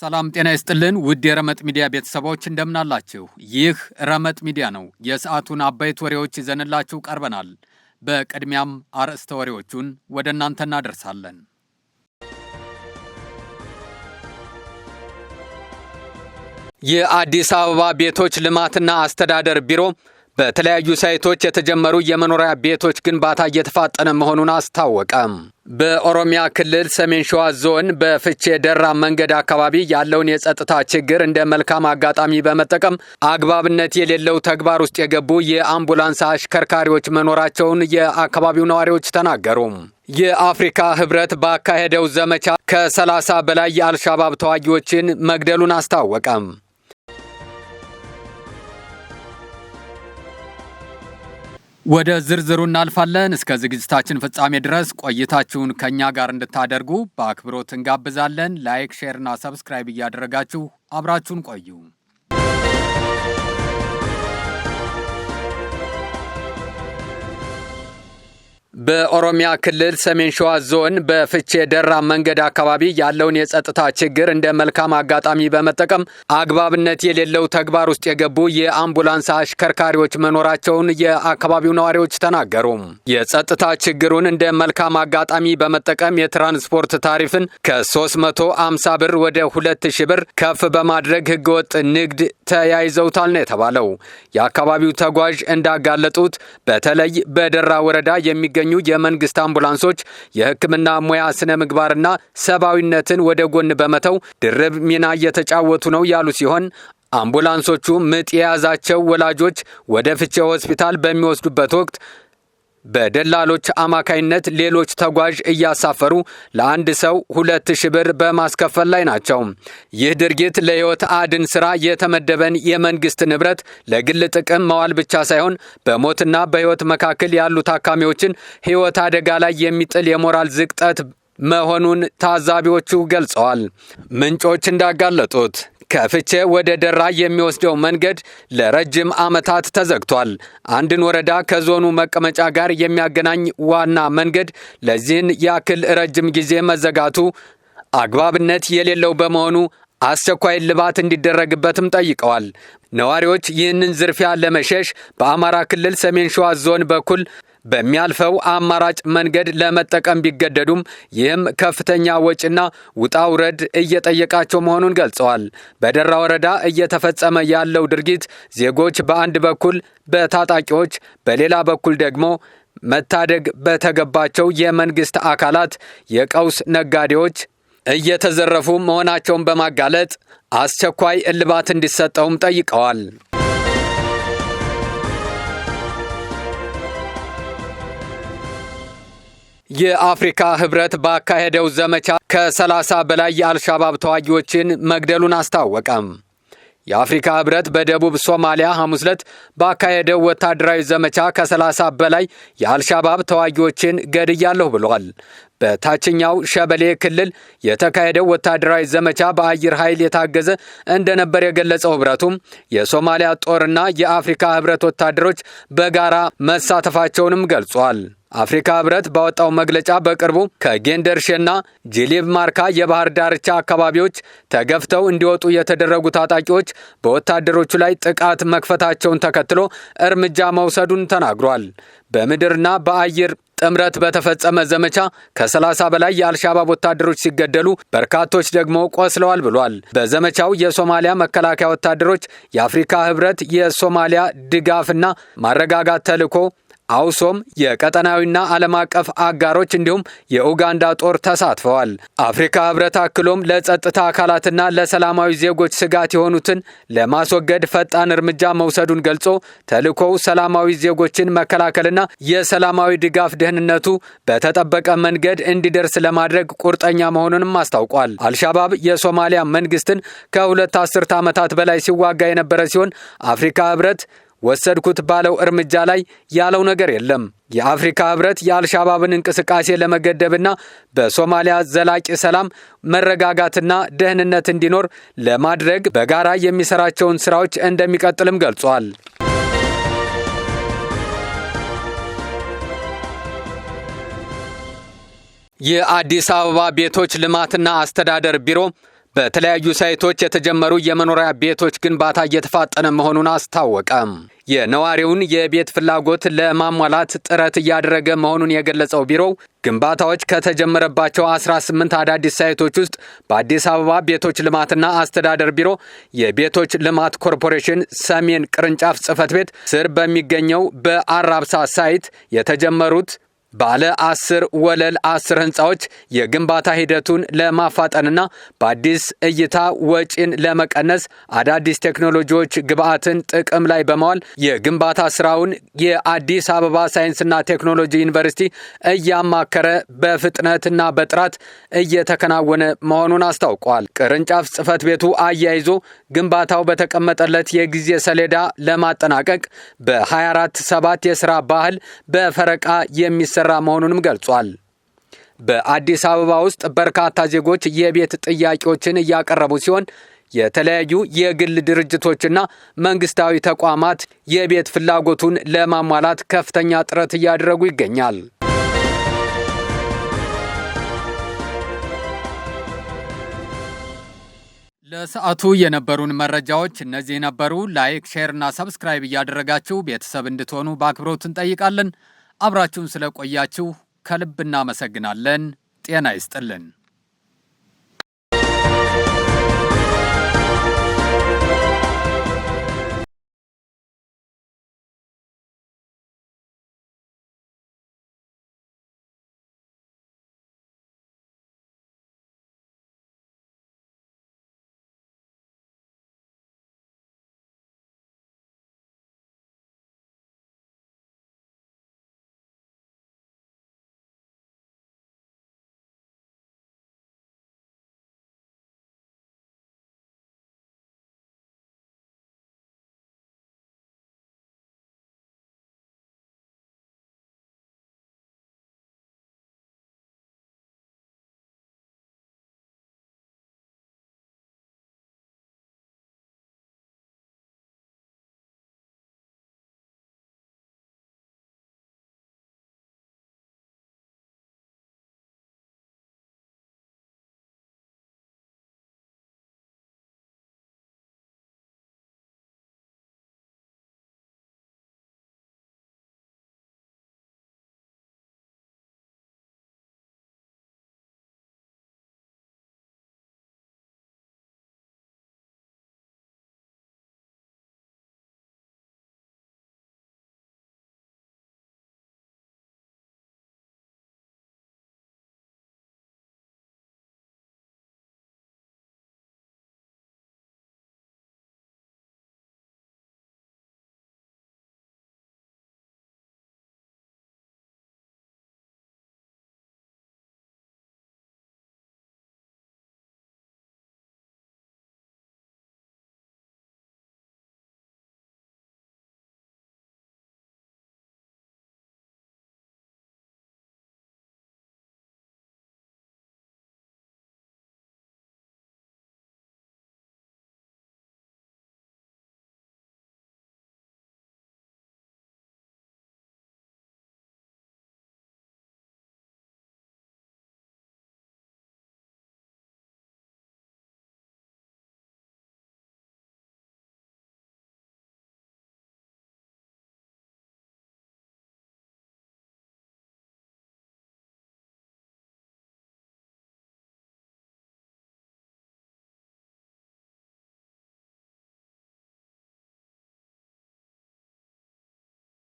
ሰላም ጤና ይስጥልን ውድ የረመጥ ሚዲያ ቤተሰቦች እንደምን አላችሁ? ይህ ረመጥ ሚዲያ ነው። የሰዓቱን አበይት ወሬዎች ይዘንላችሁ ቀርበናል። በቅድሚያም አርዕስተ ወሬዎቹን ወደ እናንተ እናደርሳለን። የአዲስ አበባ ቤቶች ልማትና አስተዳደር ቢሮ በተለያዩ ሳይቶች የተጀመሩ የመኖሪያ ቤቶች ግንባታ እየተፋጠነ መሆኑን አስታወቀ። በኦሮሚያ ክልል ሰሜን ሸዋ ዞን በፍቼ ደራ መንገድ አካባቢ ያለውን የጸጥታ ችግር እንደ መልካም አጋጣሚ በመጠቀም አግባብነት የሌለው ተግባር ውስጥ የገቡ የአምቡላንስ አሽከርካሪዎች መኖራቸውን የአካባቢው ነዋሪዎች ተናገሩ። የአፍሪካ ህብረት ባካሄደው ዘመቻ ከ30 በላይ የአልሻባብ ተዋጊዎችን መግደሉን አስታወቀ። ወደ ዝርዝሩ እናልፋለን። እስከ ዝግጅታችን ፍጻሜ ድረስ ቆይታችሁን ከኛ ጋር እንድታደርጉ በአክብሮት እንጋብዛለን። ላይክ፣ ሼር እና ሰብስክራይብ እያደረጋችሁ አብራችሁን ቆዩ። በኦሮሚያ ክልል ሰሜን ሸዋ ዞን በፍቼ ደራ መንገድ አካባቢ ያለውን የጸጥታ ችግር እንደ መልካም አጋጣሚ በመጠቀም አግባብነት የሌለው ተግባር ውስጥ የገቡ የአምቡላንስ አሽከርካሪዎች መኖራቸውን የአካባቢው ነዋሪዎች ተናገሩ። የጸጥታ ችግሩን እንደ መልካም አጋጣሚ በመጠቀም የትራንስፖርት ታሪፍን ከ350 ብር ወደ 2000 ብር ከፍ በማድረግ ህገወጥ ንግድ ተያይዘውታል ነው የተባለው። የአካባቢው ተጓዥ እንዳጋለጡት በተለይ በደራ ወረዳ የሚገኙ የመንግስት አምቡላንሶች የሕክምና ሙያ ስነ ምግባርና ሰብአዊነትን ወደ ጎን በመተው ድርብ ሚና እየተጫወቱ ነው ያሉ ሲሆን አምቡላንሶቹ ምጥ የያዛቸው ወላጆች ወደ ፍቼ ሆስፒታል በሚወስዱበት ወቅት በደላሎች አማካይነት ሌሎች ተጓዥ እያሳፈሩ ለአንድ ሰው 2000 ብር በማስከፈል ላይ ናቸው። ይህ ድርጊት ለህይወት አድን ስራ የተመደበን የመንግስት ንብረት ለግል ጥቅም መዋል ብቻ ሳይሆን በሞትና በህይወት መካከል ያሉ ታካሚዎችን ህይወት አደጋ ላይ የሚጥል የሞራል ዝቅጠት መሆኑን ታዛቢዎቹ ገልጸዋል። ምንጮች እንዳጋለጡት ከፍቼ ወደ ደራ የሚወስደው መንገድ ለረጅም ዓመታት ተዘግቷል። አንድን ወረዳ ከዞኑ መቀመጫ ጋር የሚያገናኝ ዋና መንገድ ለዚህን ያክል ረጅም ጊዜ መዘጋቱ አግባብነት የሌለው በመሆኑ አስቸኳይ ልባት እንዲደረግበትም ጠይቀዋል። ነዋሪዎች ይህንን ዝርፊያ ለመሸሽ በአማራ ክልል ሰሜን ሸዋ ዞን በኩል በሚያልፈው አማራጭ መንገድ ለመጠቀም ቢገደዱም ይህም ከፍተኛ ወጪና ውጣ ውረድ እየጠየቃቸው መሆኑን ገልጸዋል። በደራ ወረዳ እየተፈጸመ ያለው ድርጊት ዜጎች በአንድ በኩል በታጣቂዎች በሌላ በኩል ደግሞ መታደግ በተገባቸው የመንግስት አካላት የቀውስ ነጋዴዎች እየተዘረፉ መሆናቸውን በማጋለጥ አስቸኳይ እልባት እንዲሰጠውም ጠይቀዋል። የአፍሪካ ህብረት ባካሄደው ዘመቻ ከ30 በላይ የአልሻባብ ተዋጊዎችን መግደሉን አስታወቀ። የአፍሪካ ህብረት በደቡብ ሶማሊያ ሐሙስ ዕለት ባካሄደው ወታደራዊ ዘመቻ ከ30 በላይ የአልሻባብ ተዋጊዎችን ገድያለሁ ብሏል። በታችኛው ሸበሌ ክልል የተካሄደው ወታደራዊ ዘመቻ በአየር ኃይል የታገዘ እንደነበር የገለጸው ህብረቱም የሶማሊያ ጦርና የአፍሪካ ህብረት ወታደሮች በጋራ መሳተፋቸውንም ገልጿል። አፍሪካ ህብረት ባወጣው መግለጫ በቅርቡ ከጌንደርሼና ጂሊብ ማርካ የባህር ዳርቻ አካባቢዎች ተገፍተው እንዲወጡ የተደረጉ ታጣቂዎች በወታደሮቹ ላይ ጥቃት መክፈታቸውን ተከትሎ እርምጃ መውሰዱን ተናግሯል። በምድርና በአየር ጥምረት በተፈጸመ ዘመቻ ከ30 በላይ የአልሻባብ ወታደሮች ሲገደሉ በርካቶች ደግሞ ቆስለዋል ብሏል። በዘመቻው የሶማሊያ መከላከያ ወታደሮች፣ የአፍሪካ ህብረት የሶማሊያ ድጋፍና ማረጋጋት ተልዕኮ አውሶም፣ የቀጠናዊና ዓለም አቀፍ አጋሮች እንዲሁም የኡጋንዳ ጦር ተሳትፈዋል። አፍሪካ ህብረት አክሎም ለጸጥታ አካላትና ለሰላማዊ ዜጎች ስጋት የሆኑትን ለማስወገድ ፈጣን እርምጃ መውሰዱን ገልጾ ተልዕኮው ሰላማዊ ዜጎችን መከላከልና የሰላማዊ ድጋፍ ደህንነቱ በተጠበቀ መንገድ እንዲደርስ ለማድረግ ቁርጠኛ መሆኑንም አስታውቋል። አልሻባብ የሶማሊያ መንግስትን ከ2 አስርተ ዓመታት በላይ ሲዋጋ የነበረ ሲሆን አፍሪካ ህብረት ወሰድኩት ባለው እርምጃ ላይ ያለው ነገር የለም። የአፍሪካ ህብረት የአልሻባብን እንቅስቃሴ ለመገደብና በሶማሊያ ዘላቂ ሰላም፣ መረጋጋትና ደህንነት እንዲኖር ለማድረግ በጋራ የሚሰራቸውን ስራዎች እንደሚቀጥልም ገልጿል። የአዲስ አበባ ቤቶች ልማትና አስተዳደር ቢሮ በተለያዩ ሳይቶች የተጀመሩ የመኖሪያ ቤቶች ግንባታ እየተፋጠነ መሆኑን አስታወቀ። የነዋሪውን የቤት ፍላጎት ለማሟላት ጥረት እያደረገ መሆኑን የገለጸው ቢሮው ግንባታዎች ከተጀመረባቸው 18 አዳዲስ ሳይቶች ውስጥ በአዲስ አበባ ቤቶች ልማትና አስተዳደር ቢሮ የቤቶች ልማት ኮርፖሬሽን ሰሜን ቅርንጫፍ ጽሕፈት ቤት ስር በሚገኘው በአራብሳ ሳይት የተጀመሩት ባለ 10 ወለል 10 ህንፃዎች የግንባታ ሂደቱን ለማፋጠንና በአዲስ እይታ ወጪን ለመቀነስ አዳዲስ ቴክኖሎጂዎች ግብዓትን ጥቅም ላይ በመዋል የግንባታ ስራውን የአዲስ አበባ ሳይንስና ቴክኖሎጂ ዩኒቨርሲቲ እያማከረ በፍጥነትና በጥራት እየተከናወነ መሆኑን አስታውቋል። ቅርንጫፍ ጽሕፈት ቤቱ አያይዞ ግንባታው በተቀመጠለት የጊዜ ሰሌዳ ለማጠናቀቅ በ24/7 የሥራ ባህል በፈረቃ የሚሰራ መሆኑንም ገልጿል። በአዲስ አበባ ውስጥ በርካታ ዜጎች የቤት ጥያቄዎችን እያቀረቡ ሲሆን የተለያዩ የግል ድርጅቶችና መንግስታዊ ተቋማት የቤት ፍላጎቱን ለማሟላት ከፍተኛ ጥረት እያደረጉ ይገኛል። ለሰዓቱ የነበሩን መረጃዎች እነዚህ ነበሩ። ላይክ፣ ሼር እና ሰብስክራይብ እያደረጋችሁ ቤተሰብ እንድትሆኑ በአክብሮት እንጠይቃለን። አብራችሁን ስለቆያችሁ ከልብ እናመሰግናለን። ጤና ይስጥልን።